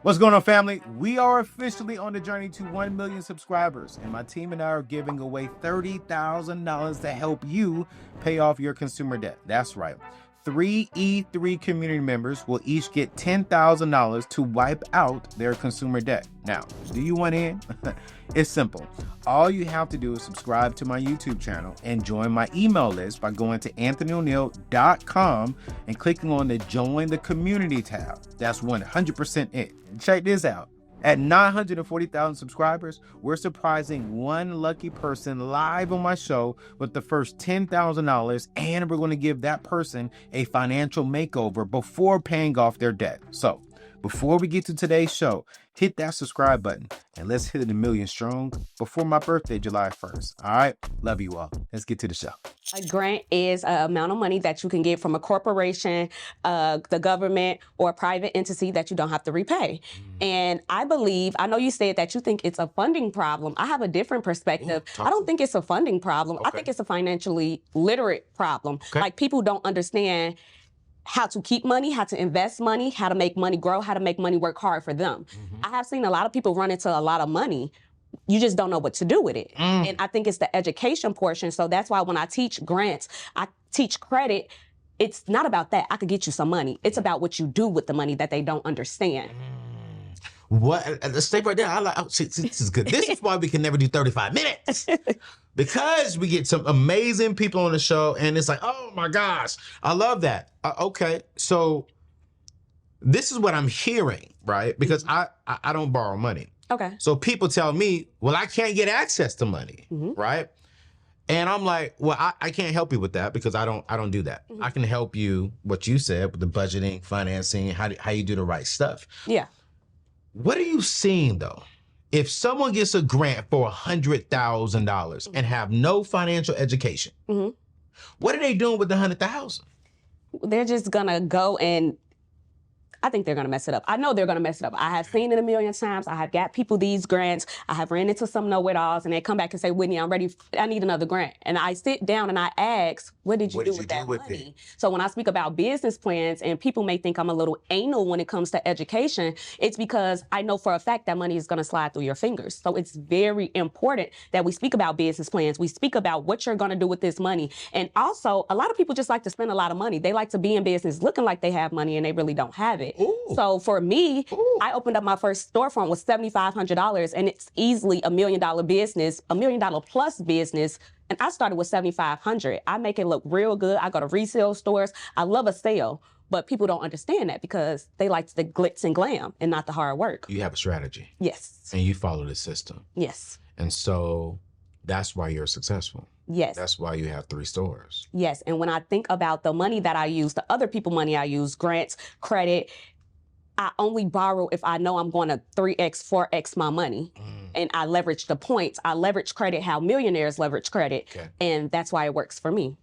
What's going on, family? We are officially on the journey to 1 million subscribers, and my team and I are giving away $30,000 to help you pay off your consumer debt. That's right. 3 E3 community members will each get $10,000 to wipe out their consumer debt. Now, do you want in? It's simple. All you have to do is subscribe to my YouTube channel and join my email list by going to AnthonyONeal.com and clicking on the Join the Community tab. That's 100% it. Check this out. At 940,000 subscribers, we're surprising one lucky person live on my show with the first $10,000, and we're going to give that person a financial makeover before paying off their debt. So, before we get to today's show, hit that subscribe button and let's hit it 1 million strong before my birthday, July 1st. All right? Love you all. Let's get to the show. A grant is an amount of money that you can get from a corporation, the government, or a private entity that you don't have to repay. And I know you said that you think it's a funding problem. I have a different perspective. I don't think it's a funding problem. I think it's a financially literate problem. Like, people don't understand how to keep money, how to invest money, how to make money grow, how to make money work hard for them. I have seen a lot of people run into a lot of money. You just don't know what to do with it. And I think it's the education portion. So that's why when I teach grants, I teach credit. It's not about that. I could get you some money. It's about what you do with the money that they don't understand. What? Let's stay right there. I like. Oh, see, this is good. This is why we can never do 35 minutes. Because we get some amazing people on the show, and it's like, oh my gosh, I love that. Okay, so this is what I'm hearing, right? Because I don't borrow money. Okay. So people tell me, well, I can't get access to money, right? And I'm like, well, I can't help you with that because I don't do that. I can help you, what you said, with the budgeting, financing, how you do the right stuff. Yeah. What are you seeing, though? If someone gets a grant for $100,000 and have no financial education, what are they doing with the $100,000? They're just gonna go and I think they're going to mess it up. I know they're going to mess it up. I have seen it a million times. I have got people these grants. I have ran into some know-it-alls, and they come back and say, Whitney, I'm ready. I need another grant. And I sit down and I ask, what did you do with that money? So when I speak about business plans, and people may think I'm a little anal when it comes to education, it's because I know for a fact that money is going to slide through your fingers. So it's very important that we speak about business plans. We speak about what you're going to do with this money. And also, a lot of people just like to spend a lot of money. They like to be in business looking like they have money, and they really don't have it. Ooh. So for me, I opened up my first storefront with $7,500, and it's easily $1 million business, $1 million plus business. And I started with $7,500. I make it look real good. I go to resale stores. I love a sale, but people don't understand that because they like the glitz and glam and not the hard work. You have a strategy. Yes. And you follow the system. Yes. And so that's why you're successful. Yes. That's why you have 3 stores. Yes. And when I think about the money that I use, the other people money I use, grants, credit, I only borrow if I know I'm going to 3x, 4x my money. And I leverage the points. I leverage credit how millionaires leverage credit. Okay. And that's why it works for me.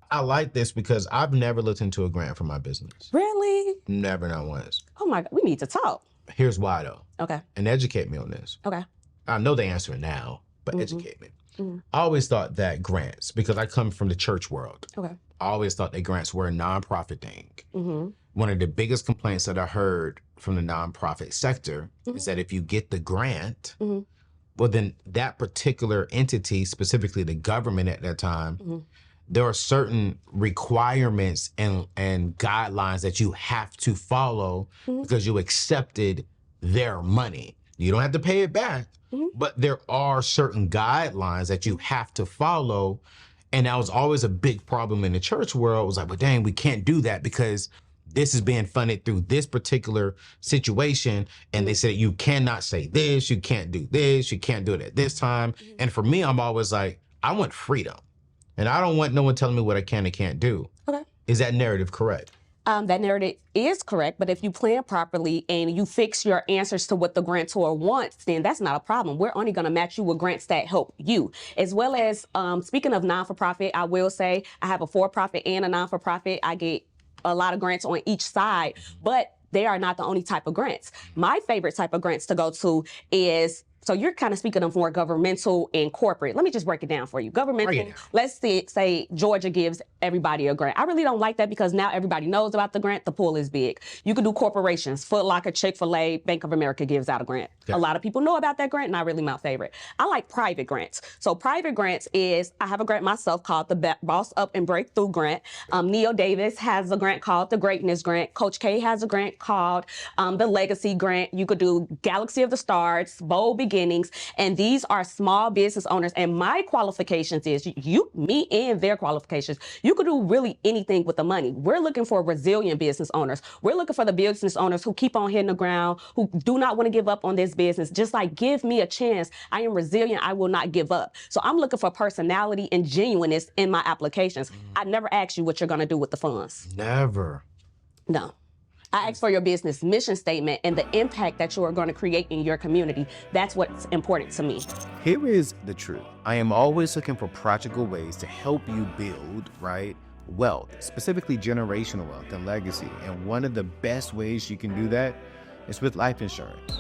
I like this because I've never looked into a grant for my business. Really? Never, not once. Oh my God, we need to talk. Here's why, though. Okay. And educate me on this. Okay. I know the answer now, but educate me. I always thought that grants, because I come from the church world, Okay. I always thought that grants were a nonprofit thing. One of the biggest complaints that I heard from the nonprofit sector is that if you get the grant, well, then that particular entity, specifically the government at that time, there are certain requirements and guidelines that you have to follow because you accepted their money. You don't have to pay it back, but there are certain guidelines that you have to follow. And that was always a big problem in the church world. It was like, well, dang, we can't do that because this is being funded through this particular situation. And they said, you cannot say this, you can't do this, you can't do it at this time. And for me, I'm always like, I want freedom. And I don't want no one telling me what I can and can't do. Okay. Is that narrative correct? That narrative is correct, but if you plan properly and you fix your answers to what the grantor wants, then that's not a problem. We're only going to match you with grants that help you. As well as, speaking of non-for-profit, I will say I have a for-profit and a non-for-profit. I get a lot of grants on each side, but they are not the only type of grants. My favorite type of grants to go to is So you're kind of speaking of more governmental and corporate. Let me just break it down for you. Governmental, let's say Georgia gives everybody a grant. I really don't like that because now everybody knows about the grant. The pool is big. You could do corporations. Foot Locker, Chick-fil-A, Bank of America gives out a grant. A lot of people know about that grant, not really my favorite. I like private grants. So private grants is, I have a grant myself called the Boss Up and Breakthrough Grant. Neil Davis has a grant called the Greatness Grant. Coach K has a grant called the Legacy Grant. You could do Galaxy of the Stars, Bold Beginnings, and these are small business owners. And my qualifications is me and their qualifications. You could do really anything with the money. We're looking for resilient business owners. We're looking for the business owners who keep on hitting the ground, who do not want to give up on this business. Just like, give me a chance. I am resilient. I will not give up. So I'm looking for personality and genuineness in my applications. I never ask you what you're going to do with the funds. Never. No. I ask for your business mission statement and the impact that you are going to create in your community. That's what's important to me. Here is the truth. I am always looking for practical ways to help you build, right, wealth, specifically generational wealth and legacy. And one of the best ways you can do that is with life insurance.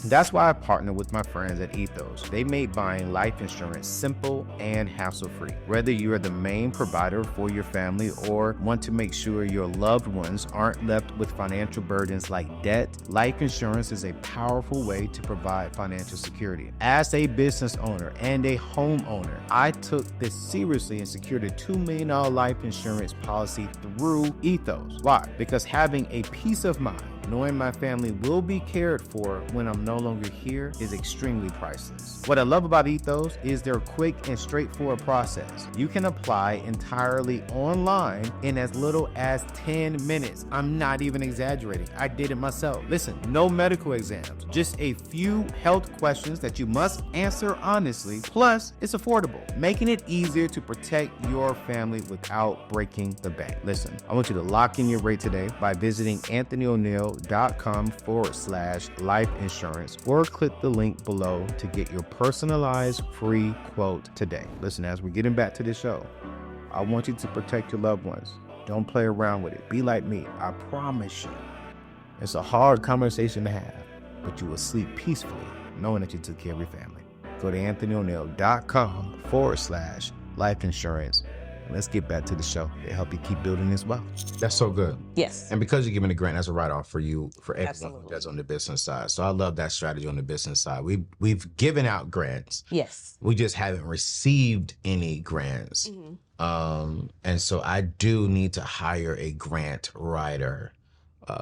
That's why I partner with my friends at Ethos. They make buying life insurance simple and hassle-free. Whether you are the main provider for your family or want to make sure your loved ones aren't left with financial burdens like debt, life insurance is a powerful way to provide financial security. As a business owner and a homeowner, I took this seriously and secured a $2 million life insurance policy through Ethos. Why? Because having a peace of mind, knowing my family will be cared for when I'm no longer here, is extremely priceless. What I love about Ethos is their quick and straightforward process. You can apply entirely online in as little as 10 minutes. I'm not even exaggerating. I did it myself. Listen, no medical exams, just a few health questions that you must answer honestly. Plus, it's affordable, making it easier to protect your family without breaking the bank. Listen, I want you to lock in your rate today by visiting anthonyoneal.com/life insurance or click the link below to get your personalized free quote today. Listen, as we're getting back to the show, I want you to protect your loved ones. Don't play around with it. Be like me. I promise you. It's a hard conversation to have, but you will sleep peacefully knowing that you took care of your family. Go to anthonyoneal.com/life insurance. Let's get back to the show to help you keep building this wealth. That's so good. Yes. And because you're giving a grant, that's a write-off for you, for everyone Absolutely. that's on the business side. So I love that strategy on the business side. We've given out grants. Yes. We just haven't received any grants. And so I do need to hire a grant writer,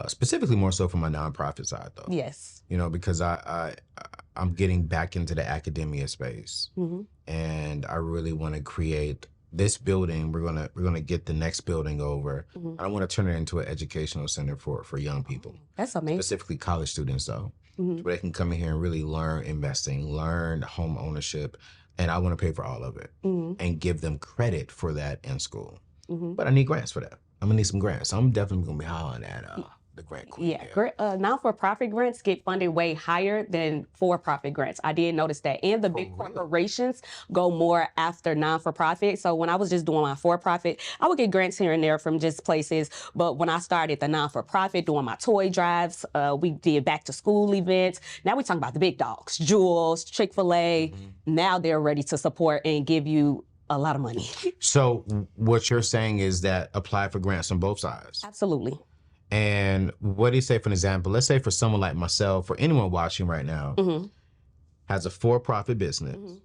specifically more so for my nonprofit side though. Yes. You know, because I'm getting back into the academia space, and I really want to create this building. We're gonna get the next building over. I want to turn it into an educational center for young people. That's amazing. Specifically college students though, where they can come in here and really learn investing, learn home ownership, and I want to pay for all of it and give them credit for that in school. But I need grants for that. I'm gonna need some grants. I'm definitely gonna be hollering at the grant queen. Yeah, non-for-profit grants get funded way higher than for-profit grants. I did notice that. And the big corporations go more after non-for-profit. So when I was just doing my for-profit, I would get grants here and there from just places. But when I started the non-for-profit, doing my toy drives, we did back-to-school events. Now we're talking about the big dogs, Jewels, Chick-fil-A. Now they're ready to support and give you a lot of money. So what you're saying is that apply for grants on both sides. Absolutely. And what do you say, for an example? Let's say for someone like myself or anyone watching right now has a for-profit business.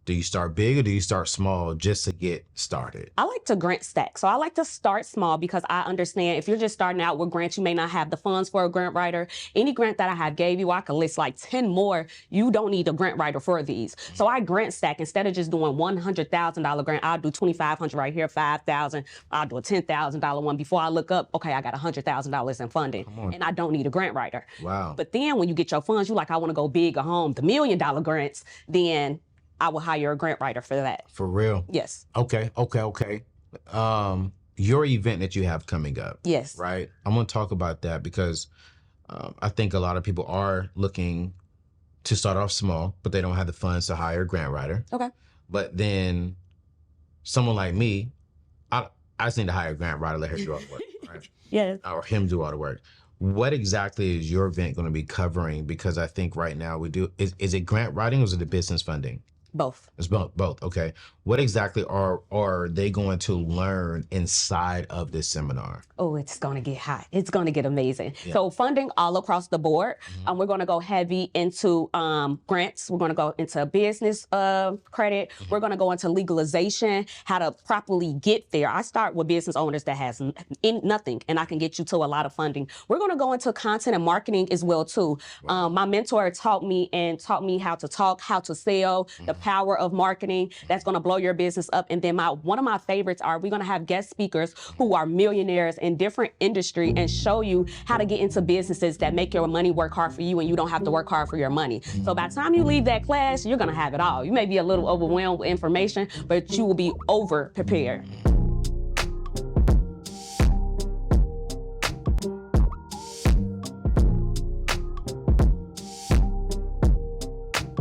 Do you start big or do you start small just to get started? I like to grant stack. So I like to start small because I understand if you're just starting out with grants, you may not have the funds for a grant writer. Any grant that I have gave you, I could list like 10 more. You don't need a grant writer for these. So I grant stack. Instead of just doing $100,000 grant, I'll do $2,500 right here, $5,000. I'll do a $10,000 one before I look up, okay, I got $100,000 in funding and I don't need a grant writer. Wow. But then when you get your funds, you like, I want to go big or home, the $1 million grants, then I will hire a grant writer for that. For real? Yes. Okay. Your event that you have coming up. Yes. Right? I'm going to talk about that because I think a lot of people are looking to start off small, but they don't have the funds to hire a grant writer. Okay. But then someone like me, I just need to hire a grant writer, let her do all the work, right? Yes. Or him do all the work. What exactly is your event going to be covering? Because I think right now we do, is it grant writing or is it the business funding? Both. It's both. Okay. What exactly are they going to learn inside of this seminar? Oh, it's going to get hot. It's going to get amazing. Yeah. So funding all across the board. We're going to go heavy into grants. We're going to go into business credit. We're going to go into legalization, how to properly get there. I start with business owners that has nothing, and I can get you to a lot of funding. We're going to go into content and marketing as well, too. Wow. My mentor taught me how to talk, how to sell, the power of marketing. That's going to blow your business up. And then one of my favorites are we're going to have guest speakers who are millionaires in different industry and show you how to get into businesses that make your money work hard for you and you don't have to work hard for your money. So by the time you leave that class, you're going to have it all. You may be a little overwhelmed with information, but you will be over prepared.